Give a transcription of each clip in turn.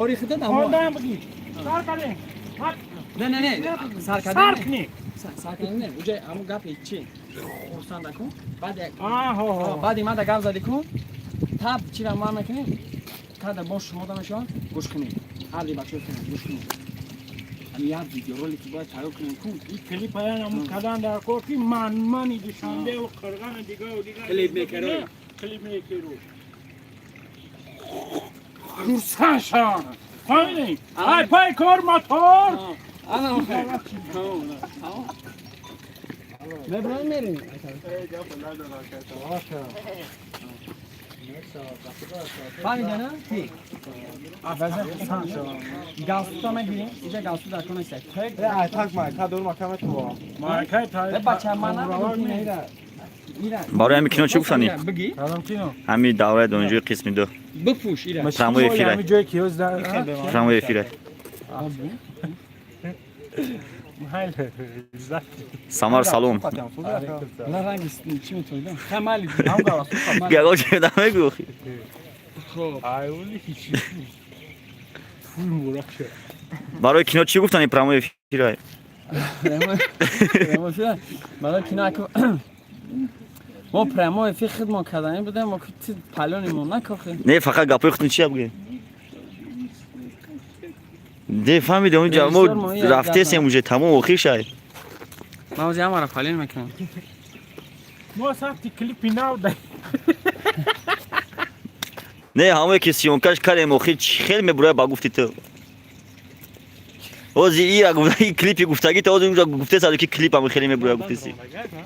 تاریخ دادم خواندم بگی سر کنیم نه سرک نی سرکنی نه اوجه همون گپ چی خورسان دکن آه بعد ایمده گپ زدی کن تب چی رو ما میکنیم تا باش شما دمشان گوش کنیم حالی بچه کنیم گوش کنیم همین یاد ویدیو رولی که باید تایید کنیم کن این کلیپ های همون کدن در کورکی منی دشنده و قرغن دیگه و دیگه کلیپ میکروی کلیپ میکروی خورسانشان خواهی های پای کار موتور انا مخیر مبرای میریم فهمیده نه؟ کی؟ گاستو میگیریم اینجا گاستو در کنه سه تاک مایکا دور مکمه تو مایکای تای بچه من نمیدونم برای همین کینو چی گفتنی؟ بگی همین دوره دانشجوی قسم 2 بپوش ایره پراموی فیره همین جای کیوز در پراموی فیره سامار سلام نه رنگ چی میتونید خمالی هم گاستو گاگو چه دامه گو خب ایولی هیچی فول مورک برای کینو چی گفتنی پراموی فیره برای کینا ما پرامو فی خدمت کردن بودیم ما که پلونیمون نکاخه نه فقط گپای خودت چی بگی ده فهمیده اونجا ما رفته سیم اونجا تمام اخیر شد ما وزی همه را پلین میکنم ما ساعتی کلیپی ناو دای نه همه کسی اون کاش کاریم اخیر خیلی میبره با گفتی تو اوزی ای گفت این کلیپی گفتگی تو اونجا گفته سال که کلیپ هم خیلی میبره گفتی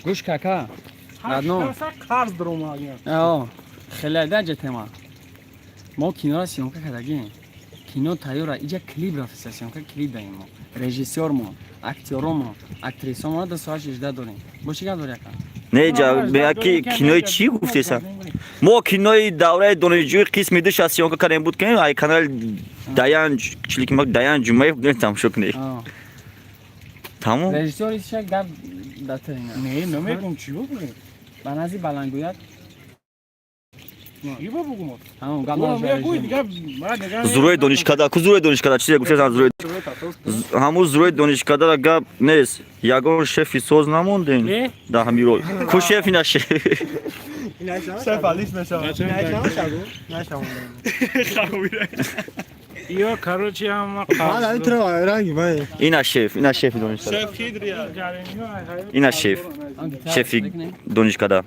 گوش کاکا رادنو کارز درو ماگیم آه خیلی درجه ما ما کینو را سیون کردگیم کینو تایو را اینجا کلیپ را فساسیون که کلیپ داریم ما رژیسور ما اکتور ما اکتریس ما دو ساعت 18 داریم باشی که داری نه جا به کینوی چی گفتی سا ما کینوی دوره دانشجوی قسم 2 شاسیون که کردیم بود که ای کانال دایان چلی که ما دایان جمعه بودیم تماشا کنی تمام رژیسوریش گپ داترینا نه نمیگم چی بگم بنازی بلنگویت چی بگم همون گام گام دیگه زروی دانشکده کو زروی دانشکده چی گفتی سان زروی همون زروی دانشکده را گپ نیست یگان شفی سوز نموندین ده همین رول کو شفی نشه شف آلیس نشون یا کاروچی هم حالا این ترا رنگی بای اینا شف دانشکده شف کیدریا اینا شفی دانشکده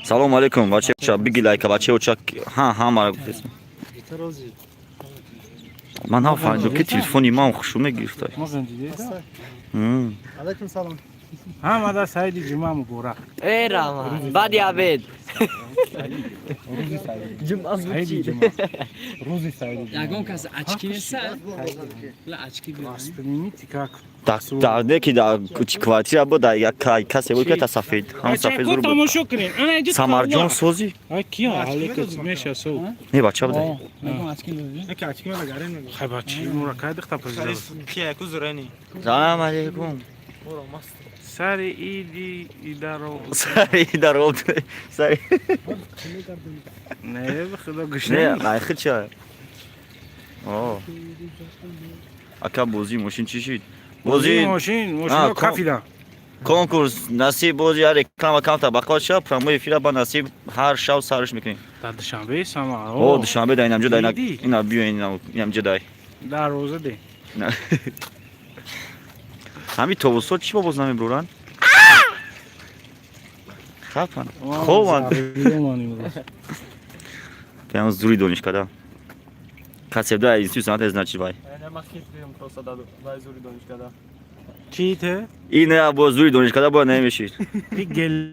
سلام علیکم بچه چا بگی لایک بچه چا ها مرا گفت من ها فهمیدم که تلفنی ما خوشم گرفت ما زندگی علیکم سلام هم دا سعید جمعه مگورا ای رامان بعدی عبید سعید جمعه روزی سعید یگان کس اچکی نیست لا اچکی بیرون اسپرینی تیکاک در نکی در کوچی کوارتیر بود در یک کسی بود که تا سفید هم سفید زور بود تماشا کنین انا اینجا سمرجان سوزی ای کیا حالت میشه سو نه بچه بده یگان اچکی بیرون یک اچکی ما لگارن میگم خب بچی مرکه دختا پزیدم کیه کو زرانی سلام علیکم سر ایدی ایدارو سری در بود سری نه به خدا گشنه نه آخر چه آه اکا بازی ماشین چی شد بازی ماشین کافی دا کنکورس نصیب بازی هر کلام کامتا باقاش شب پراموی فیرا با نصیب هر شب سرش میکنیم در دوشنبه سما او دوشنبه دا اینم جدا اینا بیو اینم جدا در روزه دی همین توسط چی با بازنامه برورن خفن خوبن پیام زوری دونش کدا کسی دا اینستیتوت سنت از نچی بای نه ما خیلی پروسه دادو وای زوری دانشگاه چی ته اینه با زوری دونش کدا با نمیشید این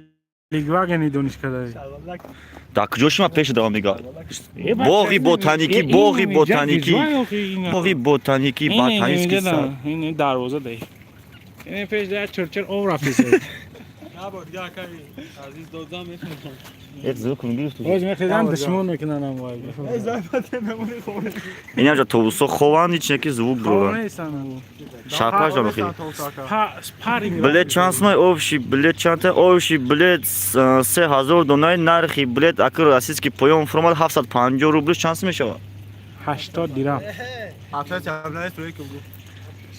گلیگواگنی دانشگاه داری تا کجاش ما پیش دوام دیگه باغی بوتانیکی باغی بوتانیکی باغی بوتانیکی باتانیکی سر این دروازه دی این پیش در چرچر اور افیسه نه با دیگه کاری عزیز دوزام میفهمم یک زو کن گرفت باز میخوام دشمن میکنن وای ای زایفت نمونه خوبه اینم جا توسط خوان هیچ نکی زوق برورن نیستن شاپاش دارم خیلی پارینگ بلیت چانسمای اوفشی بلیت چانته اوفشی بلیت 3000 دونای نرخی بلیت اکر راسیس کی پویون فرمال 750 روبل شانس میشه 80 درهم. حتی چند توی که بود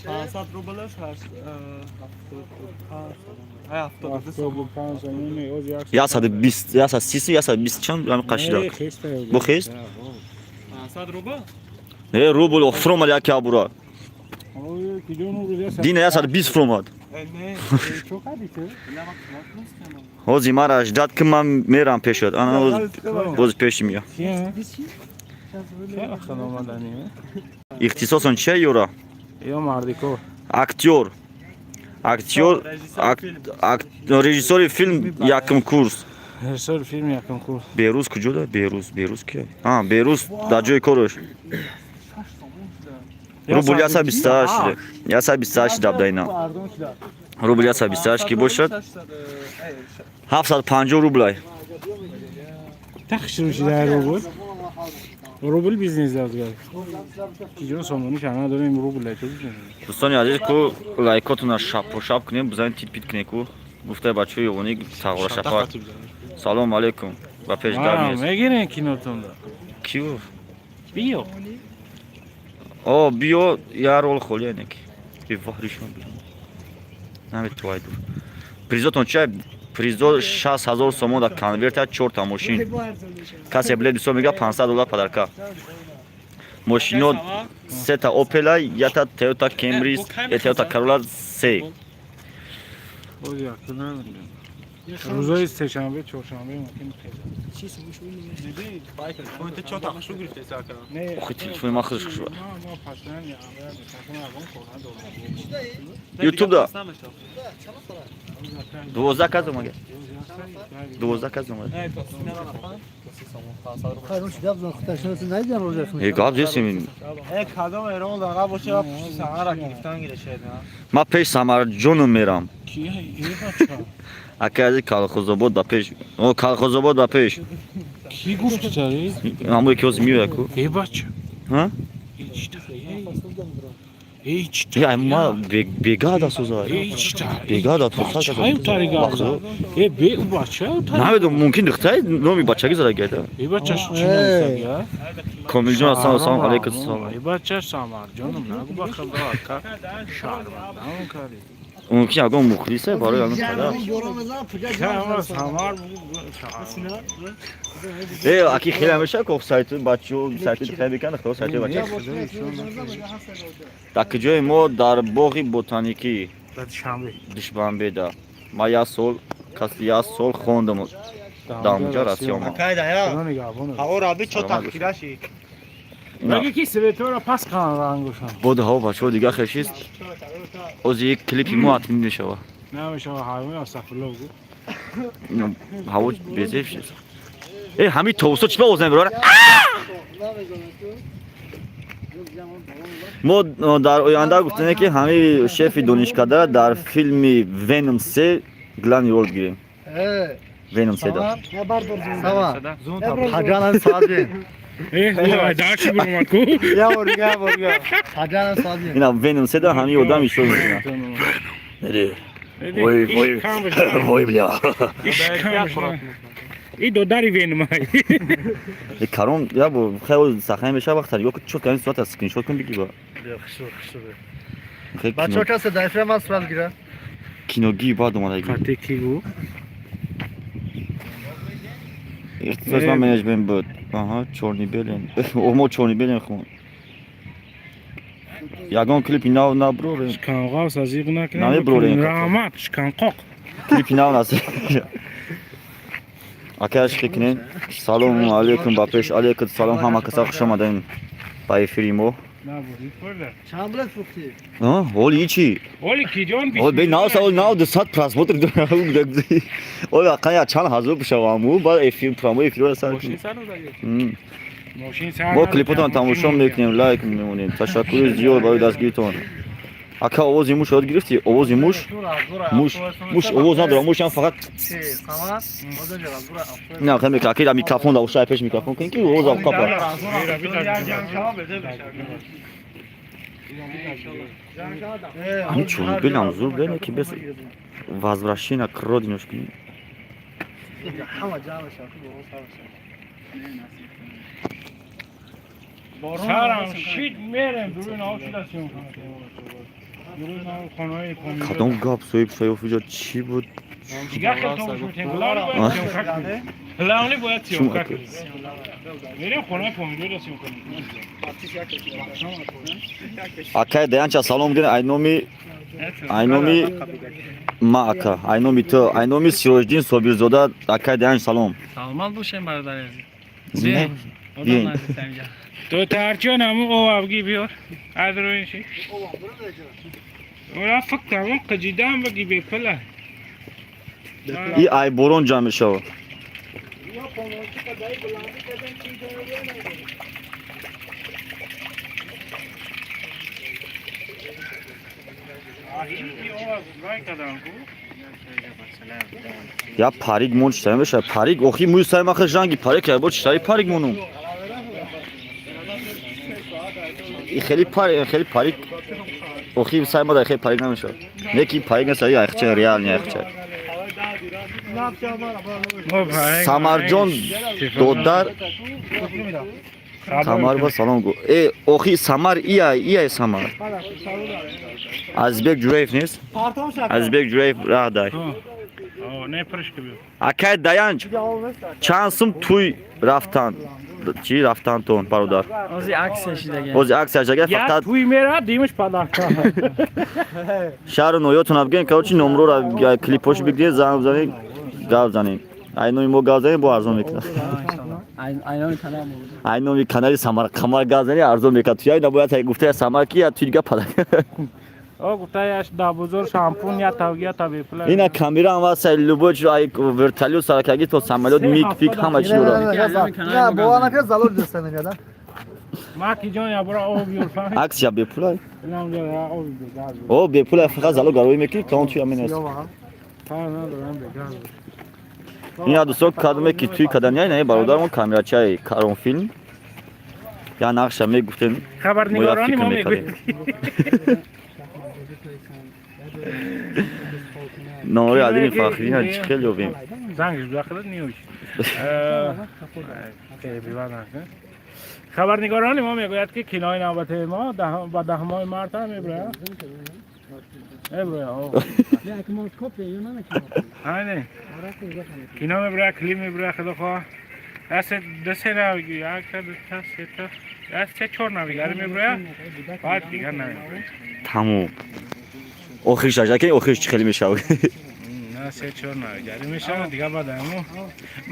500 روبلش هست 75 میلیون اوز یک. یا 120 یا 130 یا 120 چند هم قشیده bu xist 500 روبل ne rubl o fromad ya kabura Oy kilonu ruziya. dine ya 120 fromad نه Çok hadi ki. hozi mara jdat ki man meram peşat ana boz peşim ya Kim? Kim akşam olmadan iyi. ihtisason çe yora Ya Mardiko. aktyor rejisör film yakın kurs Rejisör film yakın kurs. Beyruz kucuda Beyruz ki ha Beyruz dajoy korosh rubl ya 28 ya 28 dabdayna rubl ya 28 ki boshad 750 rublay Takşırmış der rubl. Rubl biznes yazıyor. Kijon somoni şana dönüm rubl çok güzel. Doston yazid ku laykotuna shap kine bizan titpit kine ku gufte bachoy yog'ini tag'ira shafar salom alaykum va pesh Aa, garmiz megene kinotonda. kiu Bio. o bio yar ol kholenek bi vahrishon bi namet twaydu prizoton chay prizo 60000 somon da konverta 4 ta moshin kase ble duso mega $500 padarka moshino seta opela yata toyota camry toyota corolla c O yakına. روزای سه‌شنبه چهارشنبه ممکن خیلی. اون تو چهار تا شو گرفته ساکن نه. oxi telefon maxır ما پاسداران یا اول تکون اون کردن دارم. YouTube'da 12 kaz اومد 12 kaz اومد ای گاب دیسیم یک کادو ایران داغا باشه و پشت سهار گرفتن گیرشه ما پیش سامار جونم میرم کیه این بچه؟ اکازی کالخوزاباد با پیش او کالخوزاباد با پیش کی گفت داری؟ همون که از میوه کو ای بچه. ها ایچتا. یا ما بیگادا سوزا ایچتا. بیگادا تو بچه های تاریگا. ای بی بچه های تاریگا. نمیدونم ممکن دختای نومی بچگی زده گیده ای بچه چی نمیسته یا؟ کامل جان السلام علیکم السلام ای بچه سامار جانم نگو بخیر که شهروند همون کاری. اون کی اگه مخلیصه برای الان پدر که سامار ای اکی خیلی همیشه که سایت بچه‌ها سایت خیلی میکنه خلاص سایت بچه так جای ما در باغ بوتانیکی شنبه دشبنبه ده ما یا سال خوندم دامجا راسیوما کایدا یا کنو نگاه بونو هوا رابی چهار تا خیراشی مگه کی سویتر رو پس کنن رنگوشن بود ها بچه‌ها دیگه خشیست از یک کلیپی ما اتمین نشه نمیشه حیوان استغفرالله بگو هوا بزیف شد ای همین توسو چی بازم براره ما در آینده گفتیم که همین شف دانشکده در فیلم ونوم 3 گلن رول گیریم ونوم 3 دا Hacanan Sadin. daha çi برو کو Ya orga. Hacanan Sadin. اینا ونوم 3 دا همین آدم ایشون نره وای بیا ای دو داری وین مای کارون یا با خیلی سخن میشه وقت یا که چوت کنی صورت اسکرین شات کن بگی با خیلی Bacı kase dayfre masral gira. کینوگی بعد اومده گی کاته کی بو ارتباط با منیجمنت بود آها چورنی بلن او چورنی بلن خون یگان کلیپی ناو برو شکانقا سازیق نکنه نه برو رحمت شکانقا کلیپی ناو ناسی Arkadaş kekinin سلام علیکم با پیش علیکم سلام همه کسا خوش آمدین با فیلمو نه بودی پرده Çamblet fukti. ها ولی چی اولی کی جان اول بی ناو سال ناو د سات پراسپورت دارم دگزی اول اقا چند هزار بشوامو با فیلم پرامو فیلم سر ماشین سر با کلیپتون تماشا میکنیم لایک میمونیم تشکر زیاد برای دستگیرتون اکا آواز موش یاد گرفتی آواز موش آواز ندارم موش هم فقط Tamam. O da cevap. Bura. نه خیلی میکنه که میکروفون داشته شای پیش میکروفون کنی که آواز هم کپا همین چونی بلم زور بینه که بس وزبرشین اکرادینش کنی Ama canı şarkı bu. سرم شید میرم دروی ناو شده سیم کنم دروی ناو خانه پامیدو Kadon gap soyup soyup çi بود دیگه خیلی تو میشیم پلانی باید سیم کنم پلانی باید سیم کنم میریم خانه پامیدو سیم کنیم Akay dayança salom gene aynomi maaka aynomi to aynomi sirojdin sobirzoda akay dayan salom Salman bu şey bardar yazı. Ne? O da Bien. nazi semca. تو ترچان همون او افگی بیار از روی شی اولا فکر همون قجیده هم بگی بی پله i ay boron camışo ya parig mon çtaymış parig oxi muy saymaxı jangi parig ya bu çtay parig monum خیلی parig oxi saymadı xeyli parig namış ne ki parig ne sayı ayxçı real ne ayxçı Samarjon dodar Samar ba salon go. Oxi Samar iya Samar. Azbek Jurayf nes? Azbek Jurayf raday. نه پرش که بیار Akay dayanç. Chansım tuy raftan. Çi raftan ton parodar. Ozi aksi de gel. Ozi aksiyacak یا fakat توی میره دیمش پداخته şarın oyotun abgen kauçi nomro ra klipoş bigdiye zamzani gavzani. Aynoy mo gavzani bu arzon bekler. Aynen kanal mı? Aynoy kanali Samar kamar gavzani arzon bekler. Tuyay da boya tay gufte Samar ki ya tüyga padak. او گفته یش دا بزرگ شامپون یا تاوگیا تا بیپله اینا کامیرا هم واسه لوبوچ ay vertalyo sarakagi to samolyot mig fik hamma çi ora. نه با انا که زالور دستنه میادن ما کی جان یا برا او بیور فهم Aks ya bepulay. نام جا او بیور O bepulay fakat zalo garoy meki quand tu amenes. تا نه دارم بگم İna dosto kadme ki tüy kadan yay ne barodar mo kamera çay karon film. Ya nakşame guften خبرنگارانی ما fikir میگوید Nori adini fakhirina çıkıl yovim. زنگش داخل نیوش خبرنگارانی ما میگوید که کنای نوبت ما با دهمای مارت هم میبره Ya ki mo kopya Yunan ki. aynen کنا میبره کلی میبره خدا خواه دست سه نویگی یک تا دو تا سه تا دست سه چهار نویگی میبره بعد دیگر نمیبره Tamam. O khish ajake o khish çıkıl meşav. نه سه چهار نویگی میشه دیگه بعد همو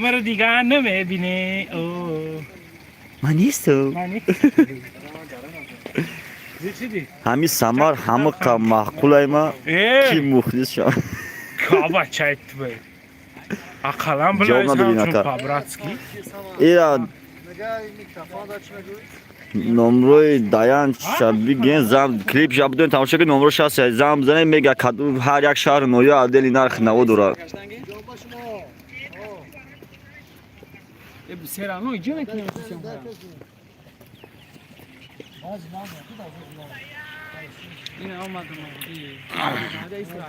مرا دیگه نمیبینه اوه Manisto. معنی چی دی؟ Hami samar hamı ka mahkulayma ki muhlis şu. کابا چایت بی اقلام بلا جواب ندادی ایسان چون نکر. پابراتسکی İra نگاه میکروفون دا چی میگوی nomroy dayan şabi gen zam klip jabdön tamaşa ki nomro şahse zam zane mega kadu her yak şarın oyu adeli narx navo dura. E bu serano icra ki yapıyorsun. Yine olmadı mı? İyi. Hadi isra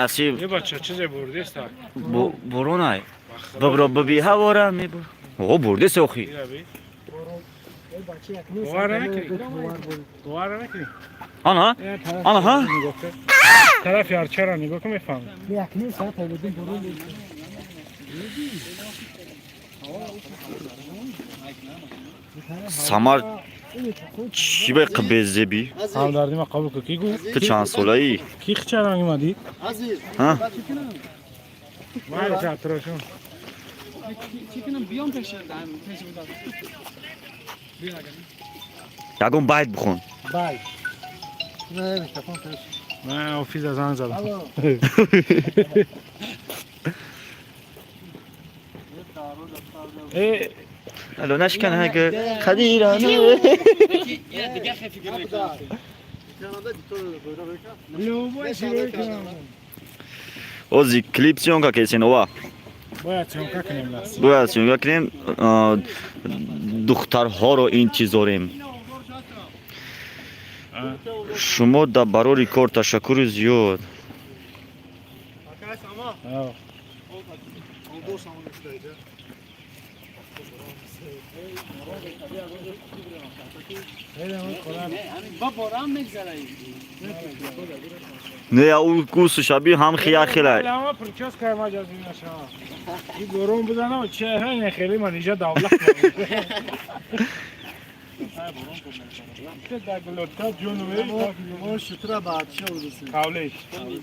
Asi یه بچه چیزی برده است boronay. Babro babi havara mi bu. O burde se oxi. بیا بی دواره نکنی دواره نکنی Ana. Ana ha. طرف یارچه را نگاه کن میفهم Samar çibe qbezebi. هم دردی ما قبول که کی گو Tu chansolai. کی خچه رنگی ما دید عزیز Ha? مایی چه اتراشون Çekinim biyon peşinden. Yagon bayt buxon. بای نه میکروفون فرش من آفیز از آن زدم ای Alo nashkan haga khadira. kanalda diktor böyle böyle Ozi klipsion ka kesin ova. باید چون که کنیم لست Boya syonga kirim духтарҳо ро интизорем. Шумо да барори кор ташаккури зиёд. با باران میگذره نه یا او گوسو شبیه هم خیار خیلی Ama pırçöz kaymacağız yine aşağı. Bir borun bu da ama çehe ne kheli man ija davla. İşte da glotta jonu ve ما شترا بادشاه ولسه kavle.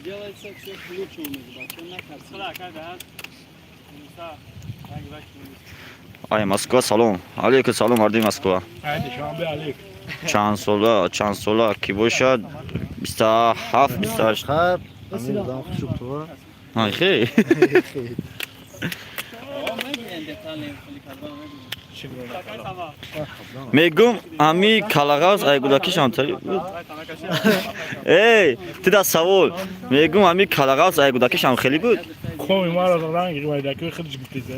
делается все к лучшему бачон накарса ay Moskva salom aleyküm salom ardi Moskva Haydi şu an bir alik. چند ساله کی باشد 27 28 خب همین دام خوشم تو های خیلی میگم امی کلاغاز ایگوداکیش همتری بود ای تدا سوال میگم امی کلاغاز ایگوداکیش هم خیلی بود Koy mağaradan rangi rivayetdeki kılıç gittiyse.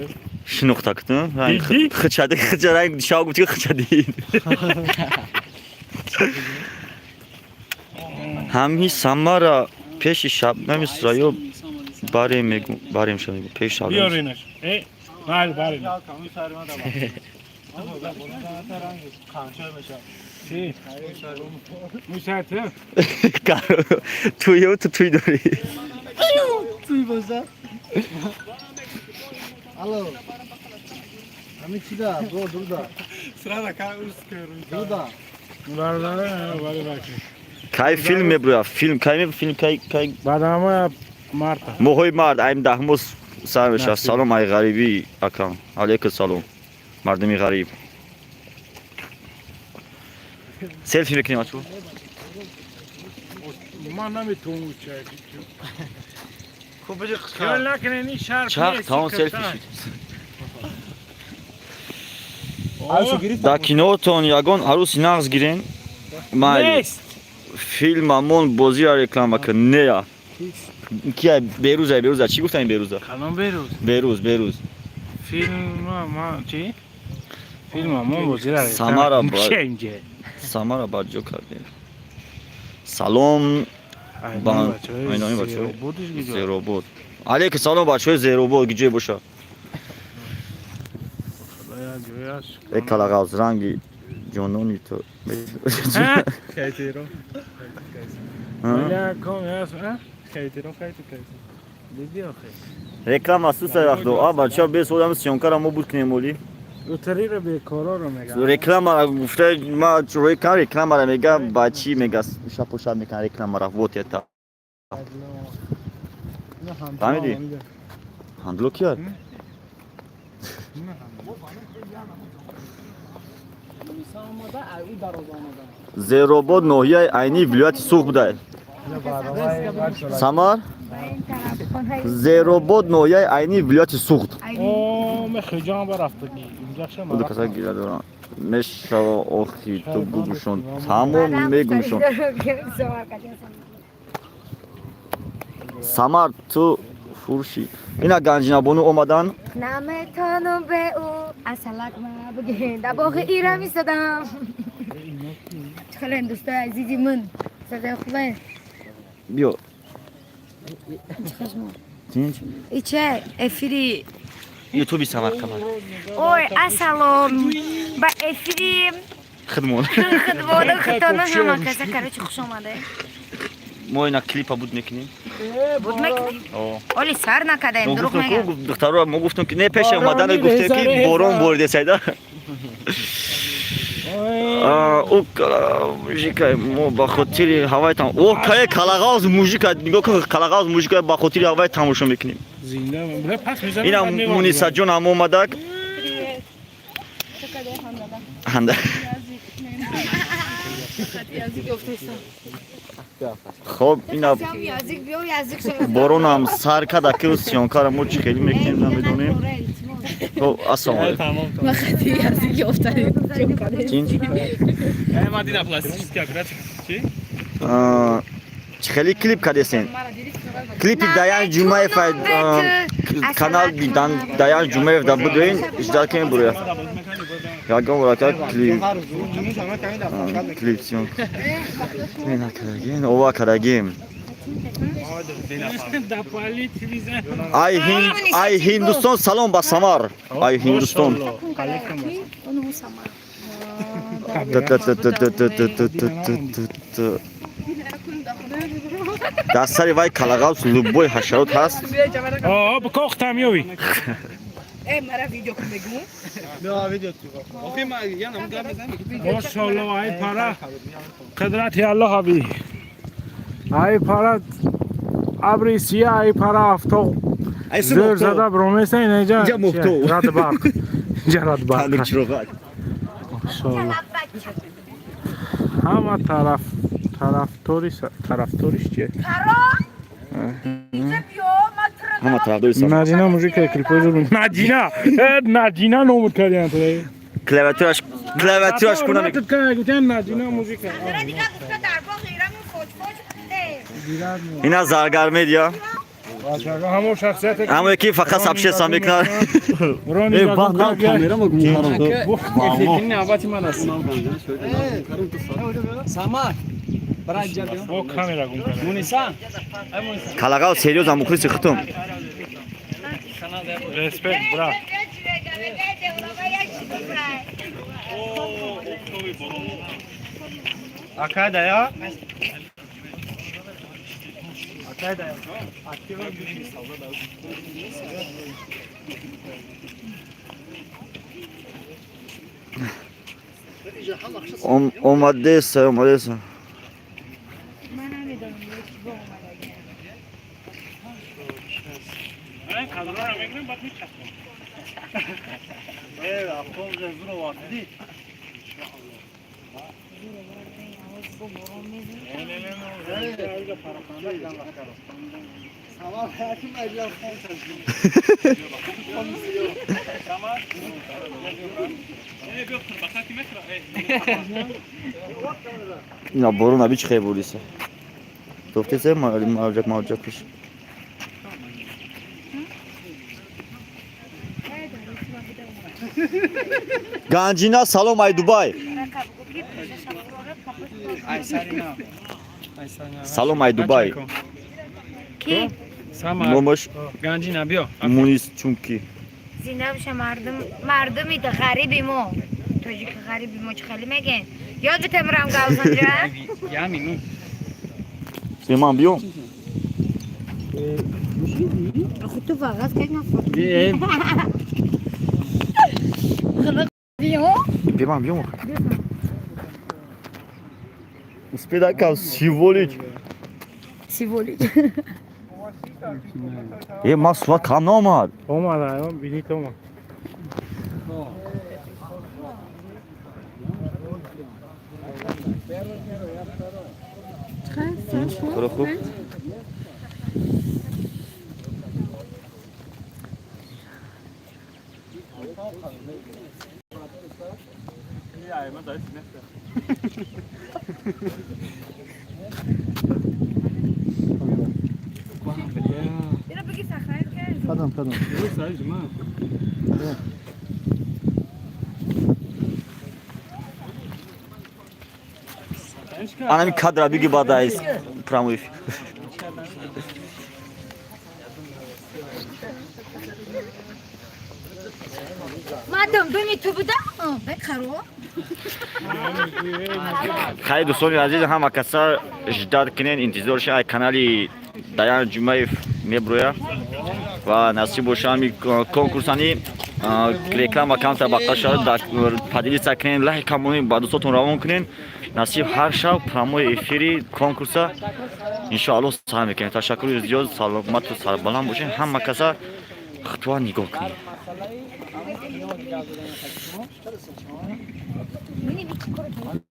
شنو تاکتم دیدی؟ خچاده رنگ شاو گفتی خچاده همی سمارا پیش شب نمیسرایو باریم شد پیش شب Bir orayınır. Hayır bari. Şey. Müsait he? توی تو توی داری توی بازار الو همین چی ده dur da Sırada kalmış dur da Bunlardan bari bakayım. کای فیلم بریا فیلم کای فیلم کای Badama Marta. موهای مرد ایم دهموز سرمش سلام ای غریبی اکام علیکم سلام مردمی غریب سلفی میکنیم اتو Man namitung çay. خب بجه Gel lakin en iyi şarkı. چاق تمام سلفی شد Ayşe girip دا کینوتون یاگون عروسی نغز گیرین مال فیلممون بازی را رکلام بکن نه یا کیه بیروزه چی گفتن این بیروزه Kanon Beyruz. بیروز Film ama çi? Film ama bozira. Samara bak. Şenge. سامارا باجو کرده سلام Ban- Aynen, bacı. زیروبود علیک سلام بچه زیروبود گیجه باشا یک کلاغاز رنگی جانونی تو Kayıtırım. Ya kom ya. Kayıtırım. Dedi o. reklam asıl sayakdo ama çab bir sodam siyonkara mı bu knemoli Utarira be kororo mega. reklam ara gufte ma reklam ara mega bachi mega şapoşa mekan reklam ara vot yeta Famidi handlo kiyar زیروبود نوحیه عینی ولایت سوق بوده سامار زیروبود نوحیه عینی ولایت سوق O me xıcan var hafta ki. İmzaşa Bu da kasa girer dora meşa oxi to gubuşon tamam megumşon Samar tu furşi ina gancina bunu olmadan نامتانو به او اصلک ما بگین در باغ ایران ایستادم خیلی دوستای عزیزی من صدای خوبه bio Tinç ایچه افری YouTube Samar kamar اوی اصلام با افری خدمون خدمانه خطانه همه کسا کاره چه خوش آمده moyna klipa bud nekni بود مکنی o اولی سر نکدیم دروغ میگم دخترا ما گفتم که نه پیش اومدن گفته که بارون برده سیدا او موزیکا ما با خاطر هوای تام او کای کلاغاز موزیکا میگه که کلاغاز موزیکا با خاطر هوای تماشا میکنیم Zinde mi? Bre pas güzel. اینا مونیسا جون هم اومدک هنده خب اینا یازیک بیو یازیک شو بارون هم سر کده که سیانکار ما چی خیلی میکنیم نمیدونیم خب السلام علیکم ما خیلی یازیک افتادیم چون کاره چین Madina plastik yapıyor. Çi? چی خیلی کلیپ کردیسین کلیپی دایان جمعه فاید کانال دایان جمعه دا بدوین اجدار کنیم buraya Yagan olarak klipsiyon ne kadar gen ova kadar gen Da palit bize. ay Hindistan salon basamar ay Hindistan اونو سما дар сари вай калагавс луббои ҳашарот ҳаст. бикохтам ёви. Maşallah ay para. Kıdreti Allah abi. Ay para. Abri siyah ay para hafta. Zor zada bromese inece. İnce muhtu. Radbak. İnce radbak. Tanrı çıroğat. Maşallah. Ama taraftori işte. Ҳама тарафдори сам. Nadina müzik klipoj Nadina. Nadina nomut kadiyan to. Klaviaturash кунам. Nadina müzik. Ина Zargar Media. Hamon şahsiyet. Ҳамое ки фақат сабшесам мекунад. Bak lan kamera mı kumharam? Efekinin abati manası. Samar. Bırak canım. O kamera gumkar. Munisa. Калагав серьёзам мухлиси хутум. Respekt bırak. Akada ya. Омадеса. Kadrolara bekleyin bak hiç çakma. Evet, akşam zezuro vakti. Sabah hayatım acaba Ина борон аби чӣ хебуриса. Гуфтеса мавҷак пеш. Ganjina salom ay Dubai. Salom ay Dubai. Ki? Samar. Momosh Gancina biyo. Munis çünkü. زینب مردمی ده غریبی ما توجی که غریبی ما چه خیلی میگن یاد تمرم گاوزنجا Yani nu. Seman biyo. خود تو فقط که نفر Ev. خلق بیو Seman biyo mu? Uspeda kao sivolik. سیولی Masva kanomar. Olmadı ayol, bilik olmadı. Trochu. اینا بگی سخنت کرد Pardon. Ana bir kadra bir badayız. Pramuj. مردم بمی تو بودم بخرو Xayr do'stoni aziz hamma kasa ijtihod qiling intizor shay kanali Dayan Jumayev mebroya va nasib bo'lishi konkursani reklama kaunter baqashar padilitsa qiling like kamuning ba do'stotun ravon qiling nasib har shab promoy efiri konkursa inshaalloh saham ekan tashakkur ziyod salomat va sarbaland bo'ling hamma kasa xutva nigoh qiling Mini bir